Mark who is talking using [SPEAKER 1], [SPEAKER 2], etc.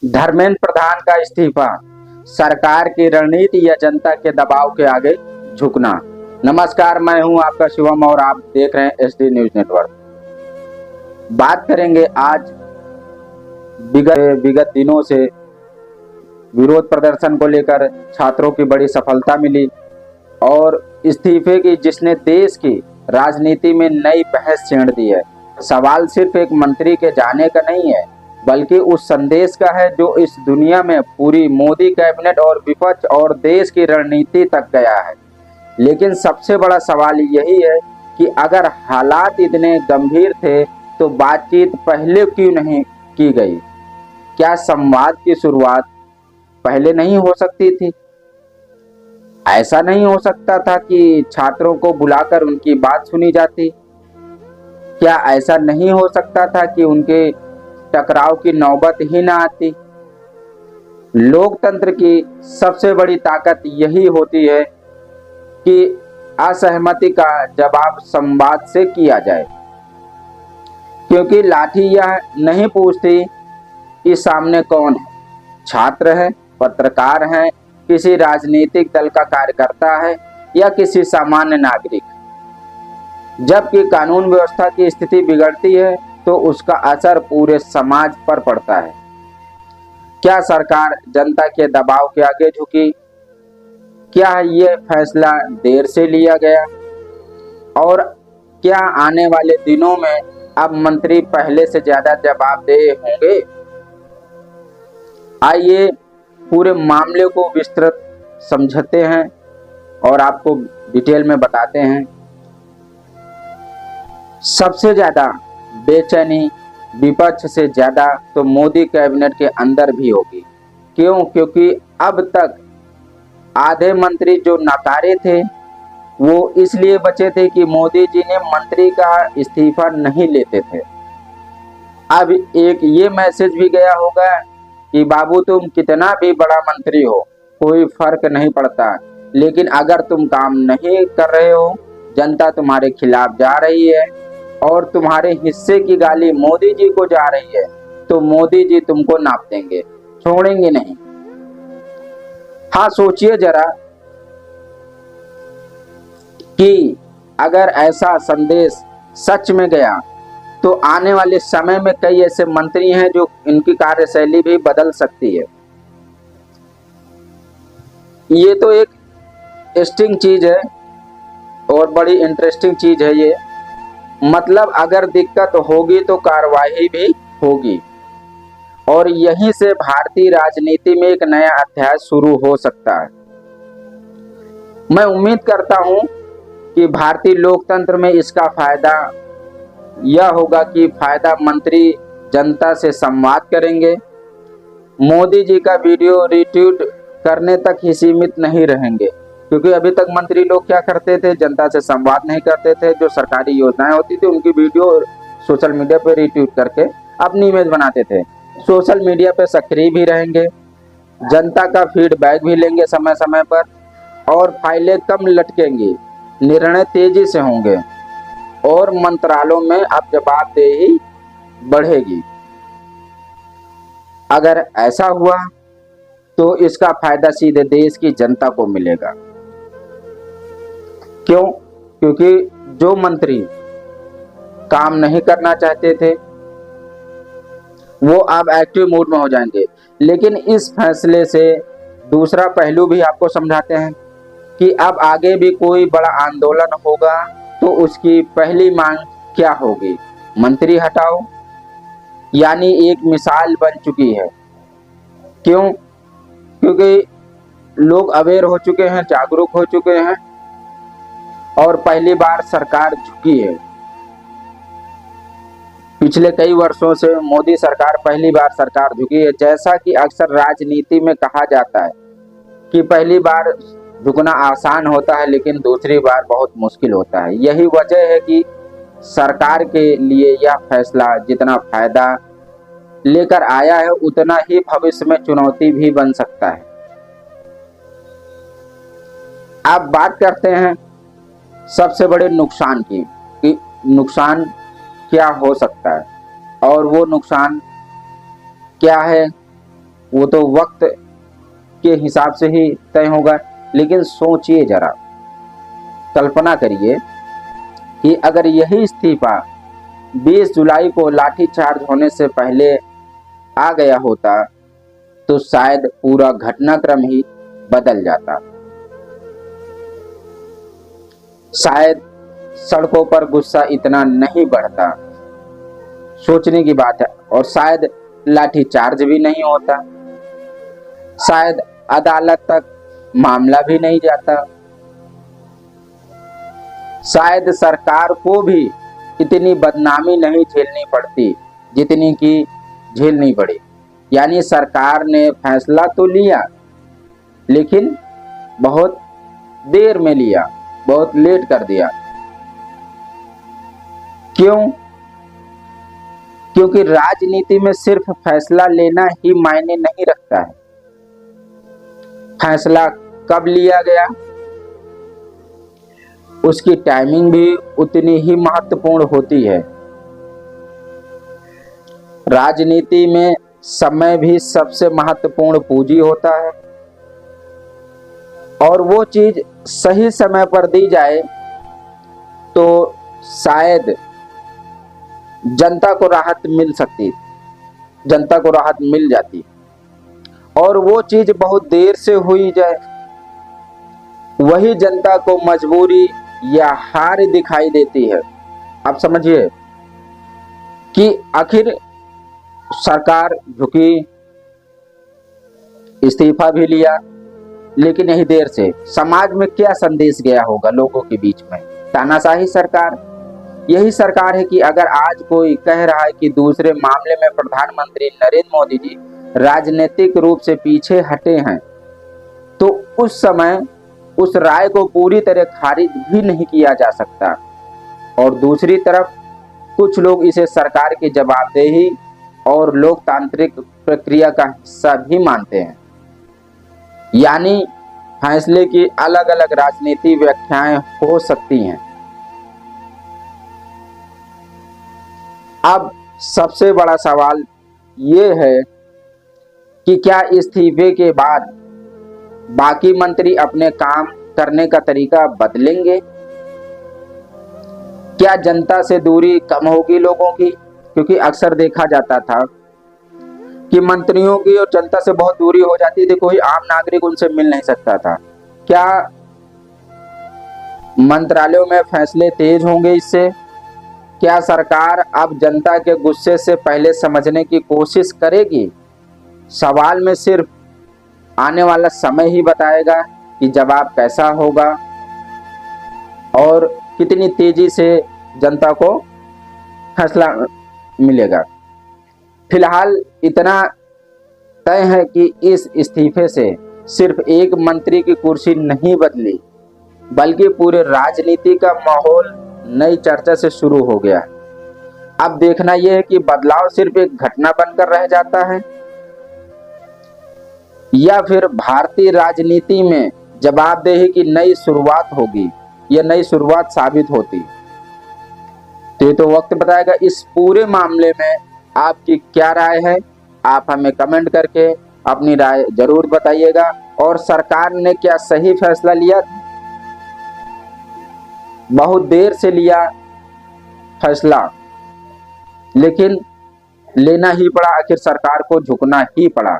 [SPEAKER 1] धर्मेंद्र प्रधान का इस्तीफा, सरकार की रणनीति या जनता के दबाव के आगे झुकना। नमस्कार, मैं हूं आपका शिवम और आप देख रहे हैं एसडी न्यूज नेटवर्क। बात करेंगे आज विगत दिनों से विरोध प्रदर्शन को लेकर छात्रों की बड़ी सफलता मिली और इस्तीफे की जिसने देश की राजनीति में नई बहस छेड़ दी है। सवाल सिर्फ एक मंत्री के जाने का नहीं है, बल्कि उस संदेश का है जो इस दुनिया में पूरी मोदी कैबिनेट और विपक्ष और देश की रणनीति तक गया है। लेकिन सबसे बड़ा सवाल यही है कि अगर हालात इतने गंभीर थे तो बातचीत पहले क्यों नहीं की गई? क्या संवाद की शुरुआत पहले नहीं हो सकती थी? ऐसा नहीं हो सकता था कि छात्रों को बुलाकर उनकी बात सुनी जाती? क्या ऐसा नहीं हो सकता था कि उनके टकराव की नौबत ही ना आती? लोकतंत्र की सबसे बड़ी ताकत यही होती है कि असहमति का जवाब संवाद से किया जाए, क्योंकि लाठी यह नहीं पूछती कि सामने कौन है, छात्र है, पत्रकार है, किसी राजनीतिक दल का कार्यकर्ता है या किसी सामान्य नागरिक। जबकि कानून व्यवस्था की स्थिति बिगड़ती है तो उसका असर पूरे समाज पर पड़ता है। क्या सरकार जनता के दबाव के आगे झुकी? क्या यह फैसला देर से लिया गया? और क्या आने वाले दिनों में अब मंत्री पहले से ज्यादा जवाबदेह होंगे? आइए पूरे मामले को विस्तृत समझते हैं और आपको डिटेल में बताते हैं। सबसे ज्यादा बेचैनी विपक्ष से ज्यादा तो मोदी कैबिनेट के अंदर भी होगी। क्यों? क्योंकि अब तक आधे मंत्री जो नकारे थे वो इसलिए बचे थे कि मोदी जी ने मंत्री का इस्तीफा नहीं लेते थे। अब एक ये मैसेज भी गया होगा कि बाबू तुम कितना भी बड़ा मंत्री हो, कोई फर्क नहीं पड़ता, लेकिन अगर तुम काम नहीं कर रहे हो, जनता तुम्हारे खिलाफ जा रही है और तुम्हारे हिस्से की गाली मोदी जी को जा रही है, तो मोदी जी तुमको नाप देंगे, छोड़ेंगे नहीं। हाँ, सोचिए जरा कि अगर ऐसा संदेश सच में गया तो आने वाले समय में कई ऐसे मंत्री हैं जो इनकी कार्यशैली भी बदल सकती है। ये तो एक इंटरेस्टिंग चीज है और बड़ी इंटरेस्टिंग चीज है ये। मतलब अगर दिक्कत होगी तो कार्रवाई भी होगी और यहीं से भारतीय राजनीति में एक नया अध्याय शुरू हो सकता है। मैं उम्मीद करता हूं कि भारतीय लोकतंत्र में इसका फायदा यह होगा कि फायदा मंत्री जनता से संवाद करेंगे, मोदी जी का वीडियो रिट्वीट करने तक ही सीमित नहीं रहेंगे। क्योंकि अभी तक मंत्री लोग क्या करते थे, जनता से संवाद नहीं करते थे, जो सरकारी योजनाएं होती थी उनकी वीडियो सोशल मीडिया पे रिट्वीट करके अपनी इमेज बनाते थे। सोशल मीडिया पे सक्रिय भी रहेंगे, जनता का फीडबैक भी लेंगे समय समय पर और फाइलें कम लटकेंगी, निर्णय तेजी से होंगे और मंत्रालयों में अब जवाबदेही बढ़ेगी। अगर ऐसा हुआ तो इसका फायदा सीधे देश की जनता को मिलेगा। क्यों? क्योंकि जो मंत्री काम नहीं करना चाहते थे वो अब एक्टिव मोड में हो जाएंगे। लेकिन इस फैसले से दूसरा पहलू भी आपको समझाते हैं कि अब आगे भी कोई बड़ा आंदोलन होगा तो उसकी पहली मांग क्या होगी? मंत्री हटाओ, यानी एक मिसाल बन चुकी है। क्यों? क्योंकि लोग अवेयर हो चुके हैं, जागरूक हो चुके हैं और पहली बार सरकार झुकी है। पिछले कई वर्षों से मोदी सरकार पहली बार सरकार झुकी है। जैसा कि अक्सर राजनीति में कहा जाता है कि पहली बार झुकना आसान होता है लेकिन दूसरी बार बहुत मुश्किल होता है। यही वजह है कि सरकार के लिए यह फैसला जितना फायदा लेकर आया है उतना ही भविष्य में चुनौती भी बन सकता है। अब बात करते हैं सबसे बड़े नुकसान की कि नुकसान क्या हो सकता है और वो नुकसान क्या है वो तो वक्त के हिसाब से ही तय होगा। लेकिन सोचिए जरा, कल्पना करिए कि अगर यही इस्तीफा 20 जुलाई को लाठीचार्ज होने से पहले आ गया होता तो शायद पूरा घटनाक्रम ही बदल जाता। शायद सड़कों पर गुस्सा इतना नहीं बढ़ता। सोचने की बात है। और शायद लाठीचार्ज भी नहीं होता। शायद अदालत तक मामला भी नहीं जाता। शायद सरकार को भी इतनी बदनामी नहीं झेलनी पड़ती जितनी की झेलनी पड़ी। यानी सरकार ने फैसला तो लिया, लेकिन बहुत देर में लिया, बहुत लेट कर दिया। क्यों? क्योंकि राजनीति में सिर्फ फैसला लेना ही मायने नहीं रखता है। फैसला कब लिया गया, उसकी टाइमिंग भी उतनी ही महत्वपूर्ण होती है। राजनीति में समय भी सबसे महत्वपूर्ण पूंजी होता है, और वो चीज सही समय पर दी जाए तो शायद जनता को राहत मिल सकती, जनता को राहत मिल जाती। और वो चीज बहुत देर से हुई जाए, वही जनता को मजबूरी या हार दिखाई देती है। आप समझिए कि आखिर सरकार झुकी, इस्तीफा भी लिया, लेकिन यही देर से। समाज में क्या संदेश गया होगा लोगों के बीच में? तानाशाही सरकार। यही सरकार है कि अगर आज कोई कह रहा है कि दूसरे मामले में प्रधानमंत्री नरेंद्र मोदी जी राजनीतिक रूप से पीछे हटे हैं, तो उस समय उस राय को पूरी तरह खारिज भी नहीं किया जा सकता। और दूसरी तरफ कुछ लोग इसे सरकार की जवाबदेही और लोकतांत्रिक प्रक्रिया का हिस्सा भी मानते हैं। यानी फैसले की अलग अलग राजनीतिक व्याख्याएं हो सकती हैं। अब सबसे बड़ा सवाल ये है कि क्या इस्तीफे के बाद बाकी मंत्री अपने काम करने का तरीका बदलेंगे? क्या जनता से दूरी कम होगी लोगों की? क्योंकि अक्सर देखा जाता था कि मंत्रियों की और जनता से बहुत दूरी हो जाती थी, कोई आम नागरिक उनसे मिल नहीं सकता था। क्या मंत्रालयों में फैसले तेज होंगे इससे? क्या सरकार अब जनता के गुस्से से पहले समझने की कोशिश करेगी? सवाल में सिर्फ आने वाला समय ही बताएगा कि जवाब कैसा होगा और कितनी तेजी से जनता को फैसला मिलेगा। फिलहाल इतना तय है कि इस इस्तीफे से सिर्फ एक मंत्री की कुर्सी नहीं बदली, बल्कि पूरे राजनीति का माहौल नई चर्चा से शुरू हो गया। अब देखना यह है कि बदलाव सिर्फ एक घटना बनकर रह जाता है या फिर भारतीय राजनीति में जवाबदेही की नई शुरुआत होगी, यह नई शुरुआत साबित होती। तो ये तो वक्त बताएगा। इस पूरे मामले में आपकी क्या राय है? आप हमें कमेंट करके अपनी राय जरूर बताइएगा। और सरकार ने क्या सही फैसला लिया? बहुत देर से लिया फैसला, लेकिन लेना ही पड़ा। आखिर सरकार को झुकना ही पड़ा।